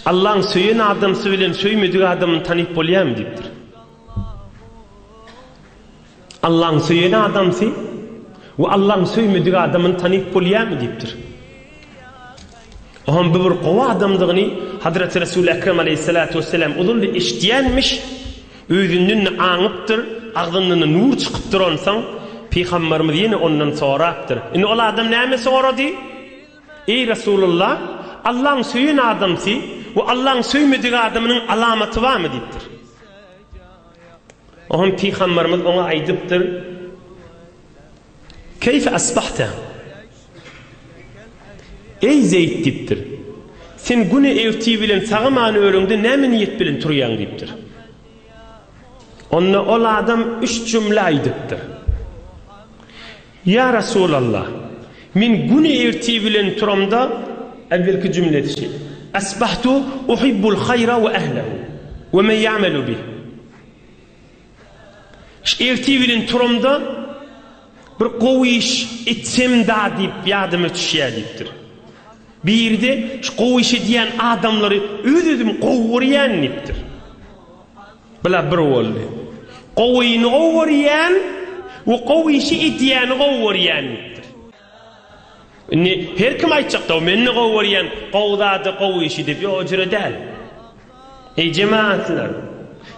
Allah'ın söyün adamsı bilen söymediği adamın tanıyıp bolayam deyiptir. Allah'ın söyün adamsı ve Allah'ın söymediği adamın tanıyıp bolayam deyiptir. Oğlum bir kova adamdığını Hazreti Resul-i Ekrem aleyhissalatu vesselam ulul iştiyenmiş, özünün anıptır, ağzından nur çıkıptır onsan, Peygamberimiz yine ondan soraktır. O adam neyme soradı? Ey Resulullah, Allah'ın söyün adamsı ve Allah'ın söymediği adamının alamatı var mı deyiptir. Oğlum Peygamberimiz ona aydıptır. Keyfe asbahta? Ey Zeyd deyiptir. Sen güne evti bilen sağımağını örüngde ne niyet bilen turuyan deyiptir. Onunla ol adam 3 cümle aydıptır. Ya Resulallah, min güne evti bilen turamda evvelki cümleti şey. Asbahtu uhibbul hayra ve ehlehu ve men ya'melu bih. Evti bilen turamda bir qowy iş etsem da deyip yadıma düşüyor deyiptir. Bir de şu qowy işi diyen adamları özüm qowuryan deyiptir. Bula bir oldu. Qowyni qowuryan ve qowy işi etiyani qowuryan deyiptir. Her kim aytacak da meni qowuryan qowdadı qowy işi deyip yo jüre del. Ey cemaatlar,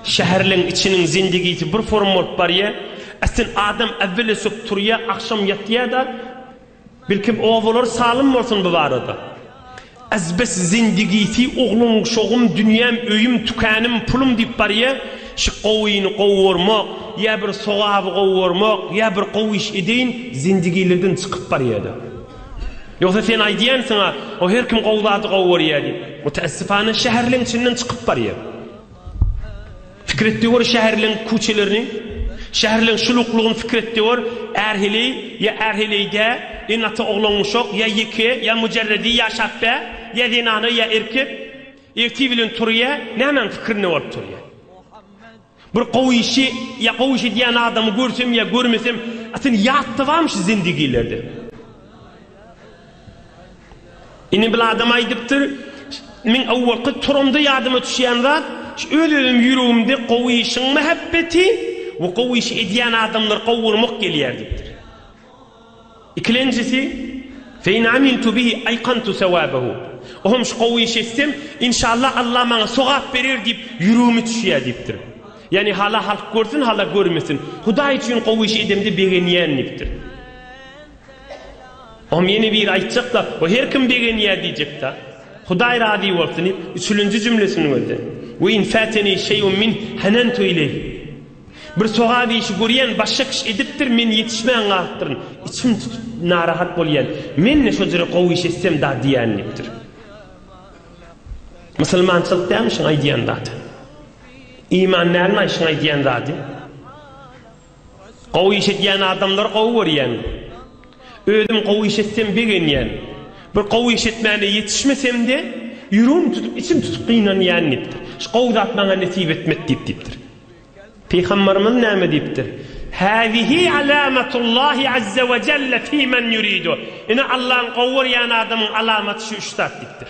şehirlerin içinin zindagisi bir form olup bar ya. Aslında adam evveli söp turuya, akşam yatıya da bilkim oğulur salım olsun bu arada. Azbes zindagisi oğlum, şoğum, dünyam, öyüm, tükanım, pulum deyip bar ya. Şu qowyni qowurmak, ya bir soğabı qowurmak, ya bir qowy iş edeyin zindagilerden çıkıp bar ya da. Yoksa sen aydiyen sana o her kim qowdadı qowur ya deyip. Mutaassifane şehirlerin içinden çıkıp bar ya. Fikretli var şehirlerin kuçelerini, şehirlerin şulukluğun fikretli var. Erhili ya erhiliyde inatı oğlun şok ya yeki ya mücerredi ya şabbe ya zinanı ya erkek. Erti bilin turuya ne hemen fikrini var turuya. Bir qowy işi ya qowy işi diyen adamı görsem ya görmesem aslında yattı varmış zindagilerde. İni bir adam aydıptır. Min avvalki turumda yadıma düşen zat ölüm yürüğümde qowy işin muhabbeti ve qowy iş ediyen adamlar qowurmak geliyerdiktir. İkincisi fein amiltu bihi ayqantu sevabehu. Ohum şu qowy iş etsem inşallah Allah bana sogap verir deyip yürüğümü düşüyor deyiptir. Yani hala halk görsün hala görmesin. Huday için qowy iş edemde begeniyen deyiptir. Ohum yeni bir aytacak da o her kim begeniyen diyecek da Huday radi olsun deyip 3. cümlesini öldü. Ve in fateni şeyun min hanantu ileyhi. Bir soğadı işi görüyen başka kişi ediptir men yetişmeyen ağıttırın. İçim narahat bolayan. Men ne şöyle qowy iş etsem da diyen deyiptir. Müslümançılık demişsin ay diyen zaten. İmanlarını ayşın ay diyen zaten. Qowy iş ediyen adamlar qowuryan. Özüm qowy iş etsem begeniyen. Bir qowy iş etmeyene yetişmesem de yürüğüm tutup içim tutup kıynanayan deyiptir. Şu qowdat bana nasip etmet deyiptir. Peygamberimiz näme deyiptir? Hâzihi alâmetullâhi azze ve celle fîmen yuridu. Ine Allah'ın qowuryan adamın alamatı şu 3 deyiptir.